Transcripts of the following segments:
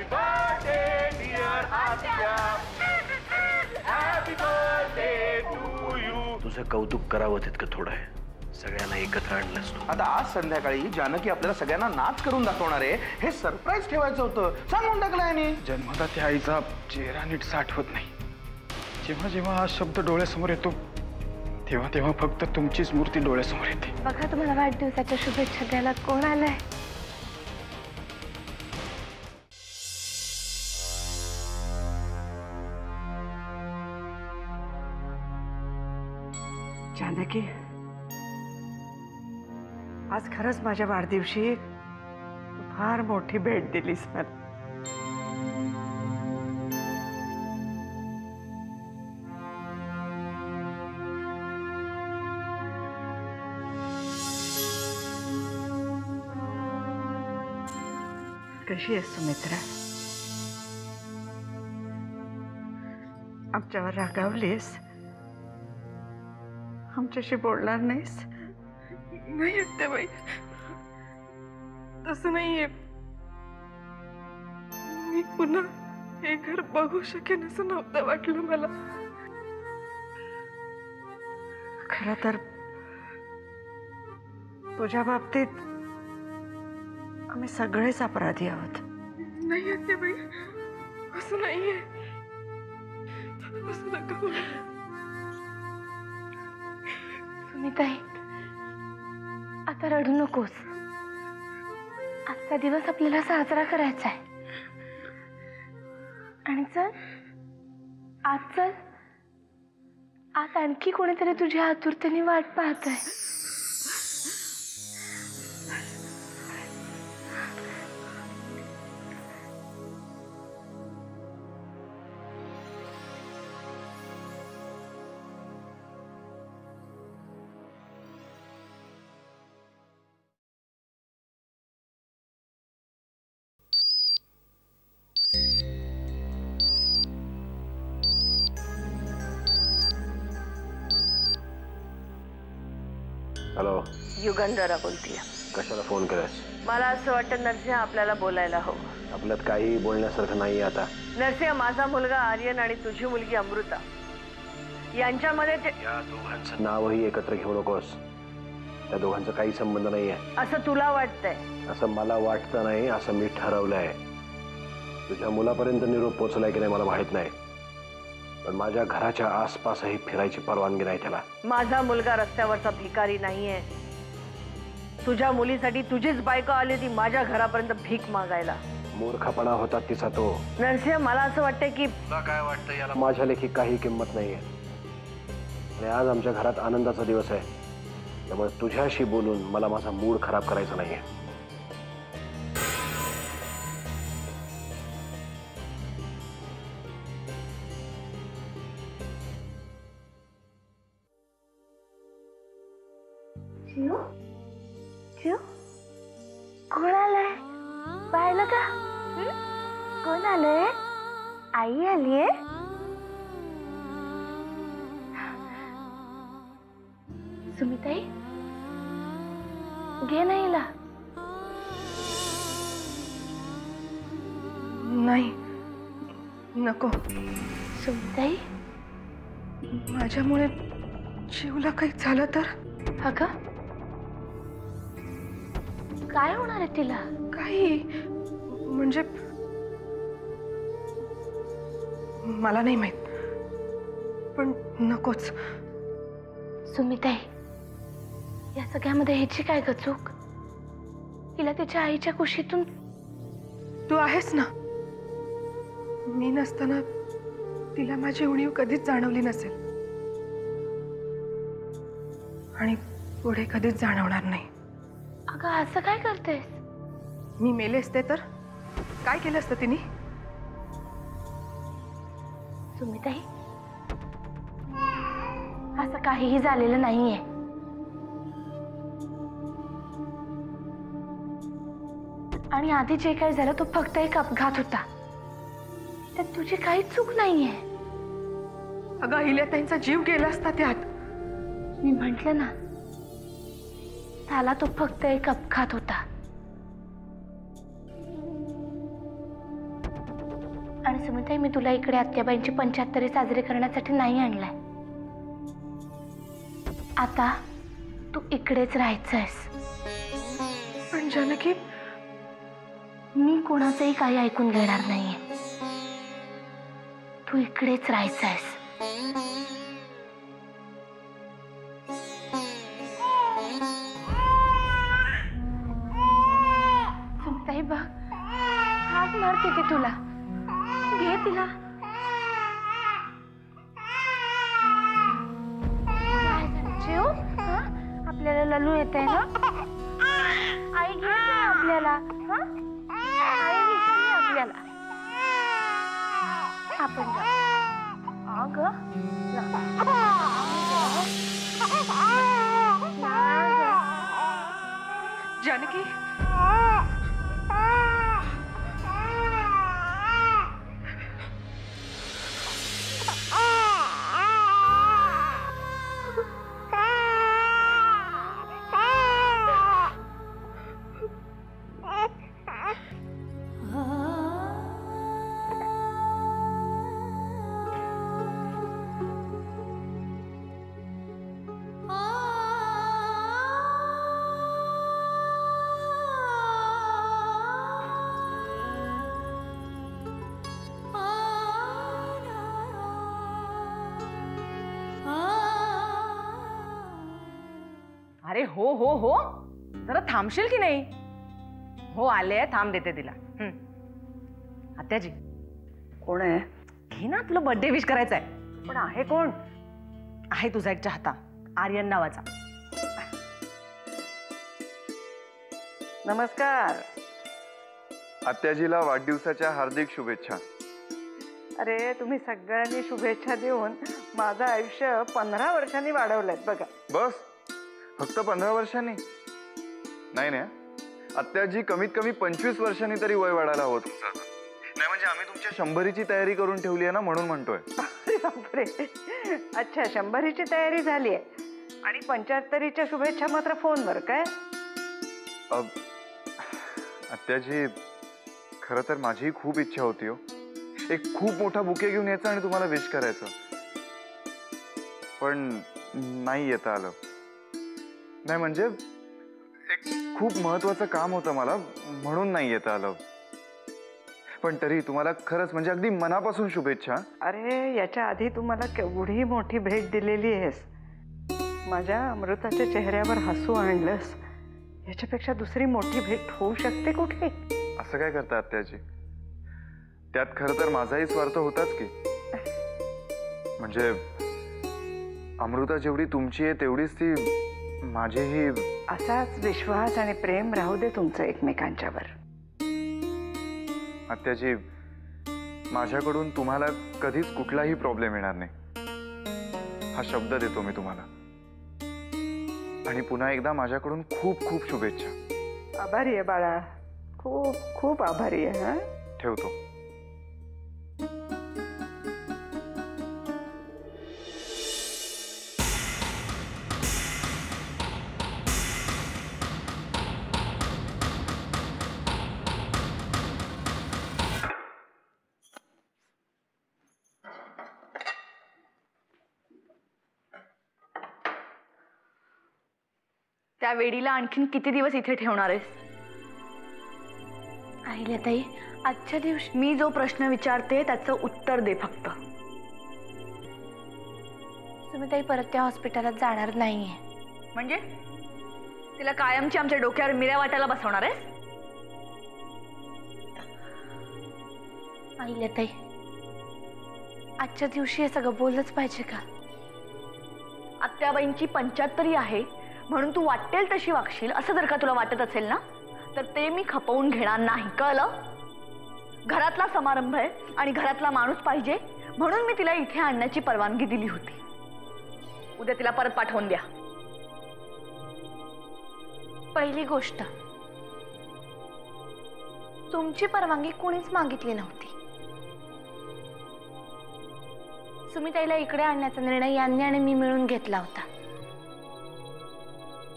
Happy birthday, dear Atya. Happy birthday to you. तुझं कौतुक करावं तितकं थोडं आहे. सगळ्यांना एकत्र आणलंस तू. आता आज संध्याकाळी जानकी आपल्याला सगळ्यांना नाच करून दाखवणार आहे. हे सरप्राईज ठेवायचं होतं. सांगून टाकलं याने. जन्मदात्या आईचा चेहरा नीट साठवत नाही. जेव्हा जेव्हा हा शब्द डोळ्यासमोर येतो तेव्हा तेव्हा फक्त तुमचीच मूर्ती डोळ्यासमोर येते. बघा तुम्हाला वाढदिवसाच्या शुभेच्छा द्यायला कोण आलंय. जानकी, आज खरंच माझ्या वाढदिवशी फार मोठी भेट दिलीस मला. कशी आहेस सुमित्रा? आमच्यावर रागावलीस? आमच्याशी बोलणार नाहीस? नाही आत्याबाई, तसं नाहीये. मी पुन्हा हे घर बघू शकेन असं नव्हतं वाटलं मला. खरं तर तुझ्या बाबतीत आम्ही सगळेच अपराधी आहोत. नाही आत्याबाई, असं नाहीये. असं नका बोलू. सुनीताई, आता रडू नकोस. आजचा दिवस आपल्याला साजरा करायचा आहे. आणि चल चल, आज आणखी कोणीतरी तुझ्या आतुरतेने वाट पाहत आहे. हॅलो, युगंधरा बोलतीय. कशाला फोन केलास? मला असं वाटतं नरसिंह आपल्याला बोलायला हवं. आपल्यात काही बोलण्यासारखं नाही आता. नरसिंह, माझा मुलगा आर्यन आणि तुझी मुलगी अमृता यांच्यामध्ये या दोघांचं नावही एकत्र घेऊ नकोस. त्या दोघांचा काही संबंध नाहीये असं तुला वाटतंय? असं मला वाटतं नाही, असं मी ठरवलंय. तुझ्या मुलापर्यंत निरोप पोहोचलाय की नाही मला माहित नाही, पण माझ्या घराच्या आसपासही फिरायची परवानगी नाही त्याला. माझा मुलगा रस्त्यावरचा भिकारी नाहीये. तुझ्या मुलीसाठी तुझीच बायको आली ती माझ्या घरापर्यंत भीक मागायला. मूर्खपणा होता तिचा तो. नरसिंह, मला असं वाटतंय की तुला काय वाटतं याला माझ्या लेखी काही किंमत नाहीये. आणि आज आमच्या घरात आनंदाचा दिवस आहे, त्यामुळे तुझ्याशी बोलून मला माझा मूड खराब करायचा नाहीये. कोण आलंय? पाहिलं का? कोण आलंय? आई आलीये. सुमिताई, घे ना हिला. नाही, नको. सुमिताई, माझ्यामुळे जीवला काही झालं तर? अगं, काय होणार आहे तिला? काही म्हणजे मला नाही माहित, पण नकोच. सुमिताई, या सगळ्यामध्ये ह्याची काय ग चूक? तिला तिच्या आईच्या कुशीतून तू आहेस ना. मी नसताना तिला माझी उणीव कधीच जाणवली नसेल आणि पुढे कधीच जाणवणार नाही. अगं, असं काय करतेस? मी मेले असते तर काय केलं असतं तिने? सुमिताई, असं काहीही झालेलं नाहीये. आणि आधी जे काही झालं तो फक्त एक अपघात होता. त्यात तुझी काहीच चूक नाहीये. अगं, अहिल्याताईंचा जीव गेला असता त्यात. मी म्हंटल ना, झाला तो फक्त एक अपघात होता. पण सुमिताई, मी तुला इकडे आत्याबाईंची 75 साजरे करण्यासाठी नाही आणलाय. आता तू इकडेच राहायचंयस. पण जानकी, मी कोणाचंही काही ऐकून घेणार नाहीये. तू इकडेच राहायचंयस. सुमिताई बघ, हाक मारते ती तुला. घे तिला. जीव, आपल्याला ललू येत आहे ना. आई घे आपल्याला. आई घेतली आपल्याला. आपण जानकी, अरे हो हो हो, जरा थांबशील की नाही? हो आले, थांब देते तिला. आत्याजी कोण आहे? घे ना, तुला बर्थडे विश करायचा आहे. पण आहे कोण? आहे तुझा एक चाहता, आर्यन नावाचा. नमस्कार. आत्याजीला वाढदिवसाच्या हार्दिक शुभेच्छा. अरे तुम्ही सगळ्यांनी शुभेच्छा देऊन माझं आयुष्य 15 वर्षांनी वाढवलंय बघा. बस फक्त 15 वर्षांनी? नाही ना आत्याजी, कमीत कमी 25 वर्षांनी तरी वय वाढायला हवं तुमचं. नाही म्हणजे आम्ही तुमच्या 100ची तयारी करून ठेवली आहे ना, म्हणून म्हणतोय. अरे बापरे, अच्छा 100ची तयारी झाली आहे आणि 75च्या शुभेच्छा मात्र फोनवर काय? आत्याजी, खरं तर माझीही खूप इच्छा होती हो, एक खूप मोठा बुके घेऊन यायचा आणि तुम्हाला विश करायचं, पण नाही येता आलं. नाही म्हणजे एक खूप महत्वाचं काम होतं मला, म्हणून नाही येता आलं. पण तरी तुम्हाला खरंच म्हणजे अगदी मनापासून शुभेच्छा. अरे याच्या आधी तुम्हाला केवढी मोठी भेट दिलेली आहेस, माझ्या अमृताच्या चेहऱ्यावर हसू आणलंस, याच्यापेक्षा दुसरी मोठी भेट होऊ शकते कुठे? असं काय करता आत्याजी? त्यात खरं तर माझाही स्वार्थ होताच की. म्हणजे अमृता जेवढी तुमची आहे तेवढीच ती माझीही. असाच विश्वास आणि प्रेम राहू दे तुमचं एकमेकांच्यावर. आत्याजी, माझ्याकडून तुम्हाला कधीच कुठलाही प्रॉब्लेम येणार नाही, हा शब्द देतो मी तुम्हाला. आणि पुन्हा एकदा माझ्याकडून खूप खूप शुभेच्छा. आभारी आहे बाळा, खूप खूप आभारी आहे. हा, ठेवतो. त्या वेडीला आणखीन किती दिवस इथे ठेवणार आहेस? अहिल्याताई, आजच्या दिवशी मी जो प्रश्न विचारते त्याचं उत्तर दे फक्त. सुमिताई परत त्या हॉस्पिटलात जाणार नाहीये. म्हणजे तिला कायमची आमच्या डोक्यावर मिऱ्या वाटायला बसवणार आहेस? अहिल्याताई, आजच्या दिवशी हे सगळं बोललंच पाहिजे का? आत्याबाईंची 75 आहे म्हणून तू वाटेल तशी वागशील असं जर का तुला वाटत असेल ना, तर ते मी खपवून घेणार नाही, कळलं? घरातला समारंभ आहे आणि घरातला माणूस पाहिजे म्हणून मी तिला इथे आणण्याची परवानगी दिली होती. उद्या तिला परत पाठवून द्या. पहिली गोष्ट, तुमची परवानगी कोणीच मागितली नव्हती. सुमिताईला इकडे आणण्याचा निर्णय यांनी आणि मी मिळून घेतला होता.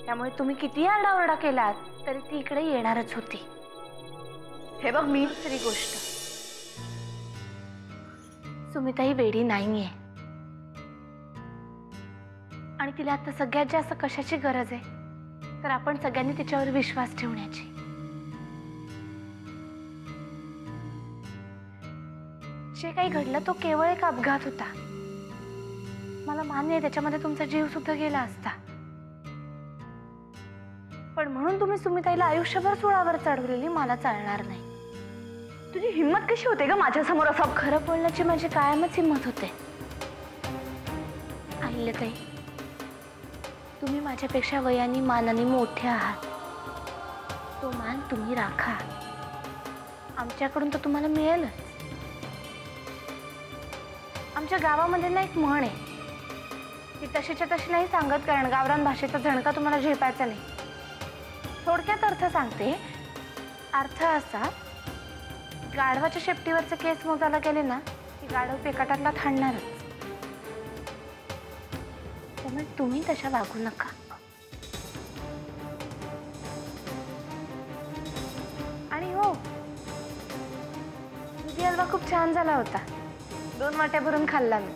त्यामुळे तुम्ही किती आरडाओरडा केलात तरी ती इकडे येणारच होती. हे बघ, मी दुसरी गोष्ट, सुमिता ही वेडी नाहीये आणि तिला आता सगळ्यात जास्त कशाची गरज आहे तर आपण सगळ्यांनी तिच्यावर विश्वास ठेवण्याची. जे काही घडलं तो केवळ एक अपघात होता. मला मान्य आहे त्याच्यामध्ये तुमचा जीव सुद्धा गेला असता, पण म्हणून तुम्ही सुमिताईला आयुष्यभर सुळावर चढवलेली मला चालणार नाही. तुझी हिंमत कशी होते ग माझ्यासमोर असं? खरं बोलण्याची माझी कायमच हिंमत होते. अहिल्याताई, तुम्ही माझ्यापेक्षा वयाने मानाने मोठे आहात. तो मान तुम्ही राखा. आमच्याकडून तर तुम्हाला मिळेलच. आमच्या गावामध्ये ना एक म्हण आहे, ती तशीच्या तशी नाही सांगत कारण गावरान भाषेचा झणका तुम्हाला झेपायचा नाही. थोडक्यात अर्थ सांगते. अर्थ असा, गाढवाच्या शेपटीवरचे केस मोजायला गेले ना की गाढव पेकाटातला थांबणारच. त्यामुळे तुम्ही तशा वागू नका. आणि हो, दुधी हलवा खूप छान झाला होता. 2 वाट्या भरून खाल्ला मी.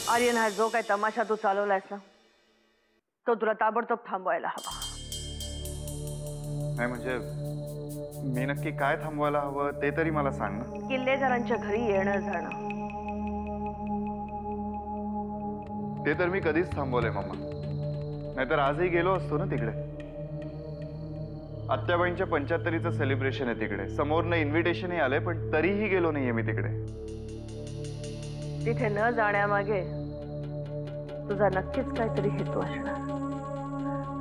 आर्यन, हा जो काय तमाशा तू चालवलायस ना तो तुला ताबडतोब थांबवायला हवा. नाही म्हणजे मी नक्की काय थांबवायला हवं ते तरी मला सांग ना. किल्लेदारांच्या घरी येणं जाणं ते तर मी कधीच थांबवलंय मामा. नाहीतर आजही गेलो असतो ना तिकडे. आत्याबाईंच्या 75चं सेलिब्रेशन आहे तिकडे. समोरनं इन्व्हिटेशनही आलंय पण तरीही गेलो नाहीये मी तिकडे. तिथे न जाण्यामागे तुझा नक्कीच काहीतरी हेतू असणार.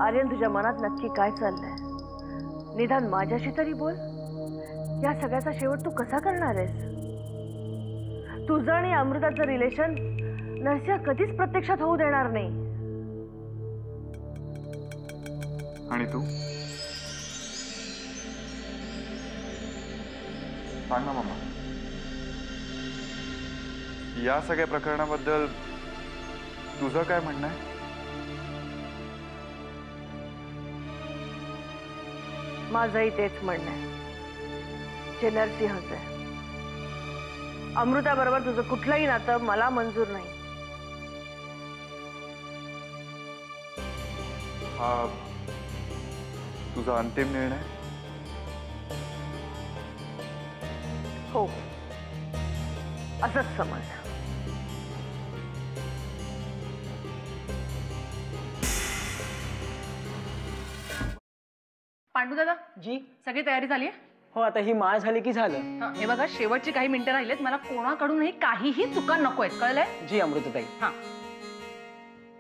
आर्यन, तुझ्या मनात नक्की काय चाललंय? निदान माझ्याशी तरी बोल. या सगळ्याचा शेवट तू कसा करणार आहेस? तुझं आणि अमृताचं रिलेशन नरसिंह कधीच प्रत्यक्षात होऊ देणार नाही. आणि तू सांग ना मामा, या सगळ्या प्रकरणाबद्दल तुझं काय म्हणणं आहे? माझंही तेच म्हणणं आहे, जे नरसिंहच आहे. अमृताबरोबर तुझं कुठलंही नातं मला मंजूर नाही. हा तुझा अंतिम निर्णय? हो, असंच समज. पांडुदादा जी सगळी तयारी झाली आहे? हो, आता ही माळ झाली की झालं. हे बघा, शेवटची काही मिनिटं राहिलेत. मला कोणाकडूनही काहीही चुका नकोय, कळलंय? जी अमृतताई. हा,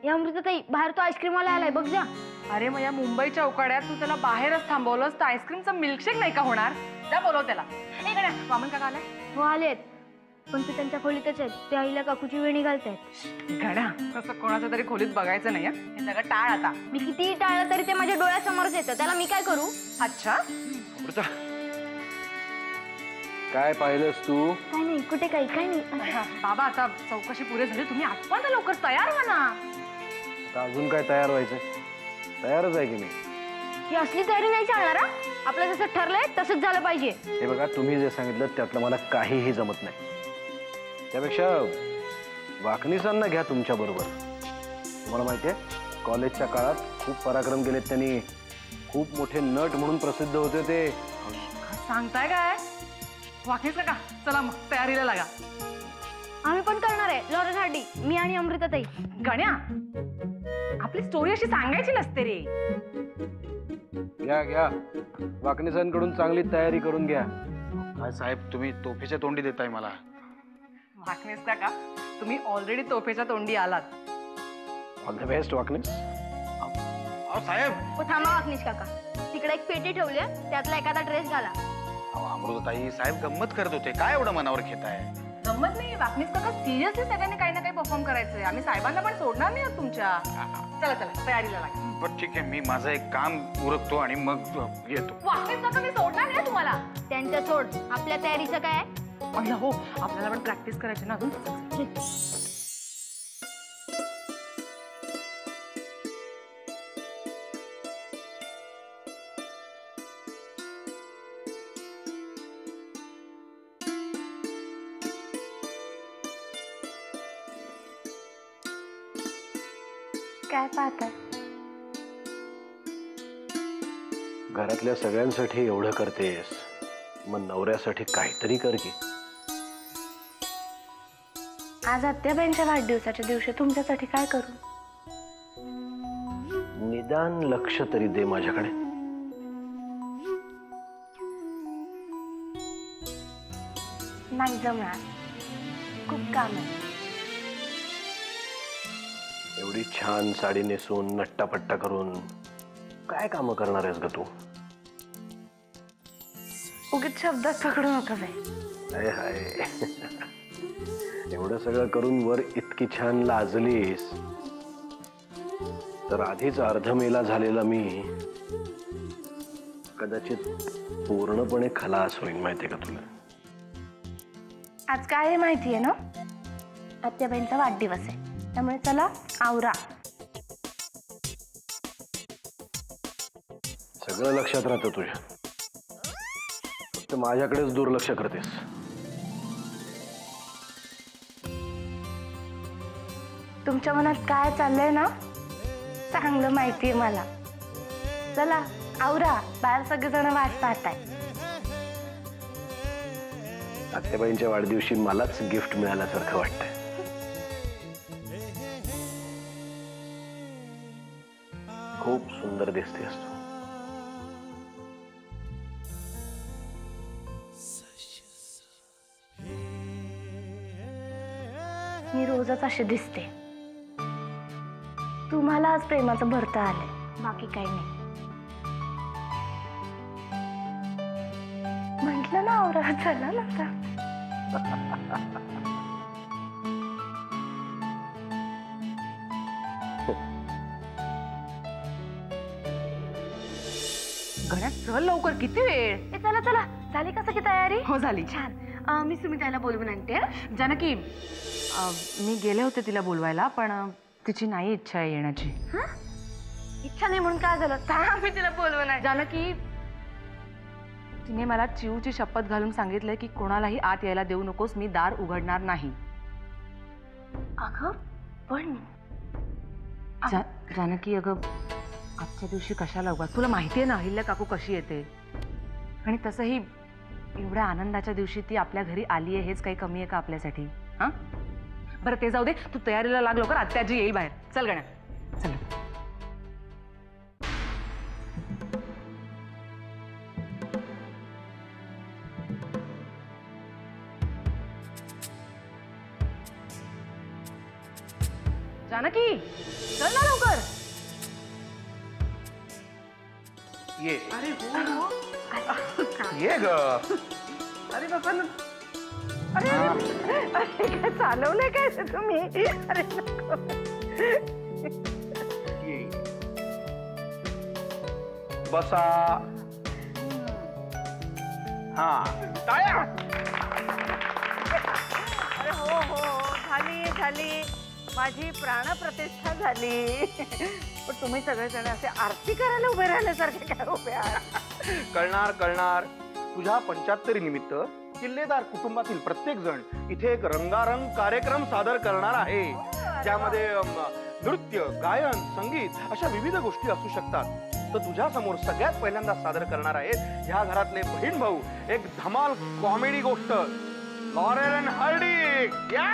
या अमृताताई, बाहेर तो आईस्क्रीमवाला आलाय बघ जा. अरे मग या मुंबईच्या उकाड्यात तू त्याला बाहेरच थांबवलंस तर आईस्क्रीमचा मिल्कशेक नाही का होणार? जा बोलव त्याला. गड्या, वामन काका आलाय? हो आलेत, पण ते त्यांच्या खोलीतच आहेत. ते आईला काकूची वेणी घालतायत. गड्या, तसं कोणाच्या तरी खोलीत बघायचं नाही. हे सगळं टाळ आता. मी कितीही टाळलं तरी ते माझ्या डोळ्यासमोरच येतं. त्याला मी काय करू? अच्छा, अमृता, काय पाहिलंस तू? काय नाही, कुठे काही काय नाही. बाबा, आता चौकशी पुरे झाली. तुम्ही आपण तर लवकर तयार व्हा ना. आता अजून काय तयार व्हायचं? तयारच आहे की मी. ही असली तयारी नाही चालणार. आपलं जसं ठरलंय तसंच झालं पाहिजे. हे बघा, तुम्ही जे सांगितलं त्यातलं मला काहीही जमत नाही. त्यापेक्षा वाकणीसांना घ्या तुमच्या बरोबर. तुम्हाला माहिती आहे, कॉलेजच्या काळात खूप पराक्रम केलेत त्यांनी. खूप मोठे नट म्हणून प्रसिद्ध होते ते. सांगताय काय? वाकेस का? चला मग तयारीला लागा. आम्ही पण करणार आहे लॉरेसाठी, मी आणि अमृताताई. गण्या, आपली स्टोरी अशी सांगायची नसते रे. घ्या घ्या, वाकणीसांकडून चांगली तयारी करून घ्या. काय साहेब, तुम्ही तोफेच्या तोंडी देताय मला. वाकणीस का? तुम्ही ऑलरेडी तोफेच्या तोंडी आलात. All the best Waknis. साहेब, थांबा वाकणीस काका, तिकडे एक पेटी ठेवली आहे, त्यातला एखादा ड्रेस घाला. अमृताताई, साहेब गंमत करत होते. काय एवढं मनावर घेताय? गंमत नाही वाकणीस काका, सिरियसली सगळ्यांनी काही ना काही परफॉर्म करायचंय. आम्ही साहेबांना पण सोडणार नाही आहोत तुमच्या. चला चला, तयारीला लागा. पण ठीक आहे, मी माझं एक काम उरकतो आणि मग येतो. वाकणीस काका, मी सोडणार नाही तुम्हाला. त्यांच्या सोड, आपल्या तयारीचं काय? पहिलं हो, आपल्याला पण प्रॅक्टिस करायची ना अजून. काय पाहता? घरातल्या सगळ्यांसाठी एवढं करतेस, मग नवऱ्यासाठी काहीतरी कर की. आज आत्याबाईंच्या वाढदिवसाच्या दिवशी तुमच्यासाठी काय करू? निदान लक्ष तरी दे माझ्याकडे. नाही जमणार, खूप काम आहे. एवढी छान साडी नेसून नट्टापट्टा करून काय काम करणार आहेस ग तू? उगीच शब्दात पकडू नका बाई. हाय हाय. एवढं सगळं करून वर इतकी छान लाजलीस तर आधीच अर्धमेला झालेला मी कदाचित पूर्णपणे खलास होईन, माहितीये का तुला? आज काय आहे माहितीये ना? आत्याबाईंचा वाढदिवस आहे, त्यामुळे चला आवरा. सगळं लक्षात राहतं तुझ्या, फक्त माझ्याकडेच दुर्लक्ष करतेस. तुमच्या मनात काय चाललंय ना चांगलं माहितीये मला. चला आवरा, बाहेर सगळेजण वाट पाहताय. आत्याबाईंच्या वाढदिवशी मलाच गिफ्ट मिळाल्यासारखं वाटतंय. खूप सुंदर दिसतेस तू. मी रोजच अशी दिसते. तुम्हाला आज प्रेमाचं भरतं आलंय, बाकी काही नाही. म्हंटल ना आवरा, चला ना आता. घरात चल लवकर, किती वेळ? चला चला, झाली का सगळी तयारी? हो झाली. छान. मी सुमिताला बोलवून आणते. जानकी, मी गेले होते तिला बोलवायला, पण तिची नाही इच्छा आहे येण्याची. इच्छा नाही म्हणून काय झालं? मी तिला बोलवून आणते. जानकी, तिने मला चिऊची शपथ घालून सांगितलंय की कोणालाही आत यायला देऊ नकोस, मी दार उघडणार नाही. अगं पण जानकी, अगं आजच्या दिवशी कशाला उगाच? तुला माहितीये ना अहिल्या काकू कशी येते, आणि तसंही एवढ्या आनंदाच्या दिवशी ती आपल्या घरी आली आहे, हेच काही कमी आहे का आपल्यासाठी? हा बरं ते जाऊ दे, तू तयारीला लाग लवकर, आत्याजी येईल बाहेर. चल गण्या, चल. जानकी, चल ना लवकर. ये. अरे हो. ये ग. अरे बाबा, अरे अरे काय चालवलंय काय तुम्ही? अरे ये. बसा. हा, टाळ्या. अरे हो हो, झाली झाली, माझी प्राणप्रतिष्ठा झाली. पण तुम्ही सगळेजण असे आरती करायला उभे राहिल्यासारखे काय उभे आहात? कळणार कळणार. तुझ्या 75 निमित्त किल्लेदार कुटुंबातील प्रत्येक जण इथे एक रंगारंग कार्यक्रम सादर करणार आहे, ज्यामध्ये नृत्य, गायन, संगीत अशा विविध गोष्टी असू शकतात. तर तुझ्या समोर सगळ्यात पहिल्यांदा सादर करणार आहेत ह्या घरातले बहीण भाऊ एक धमाल कॉमेडी गोष्ट, लॉरेल अँड हार्डी. या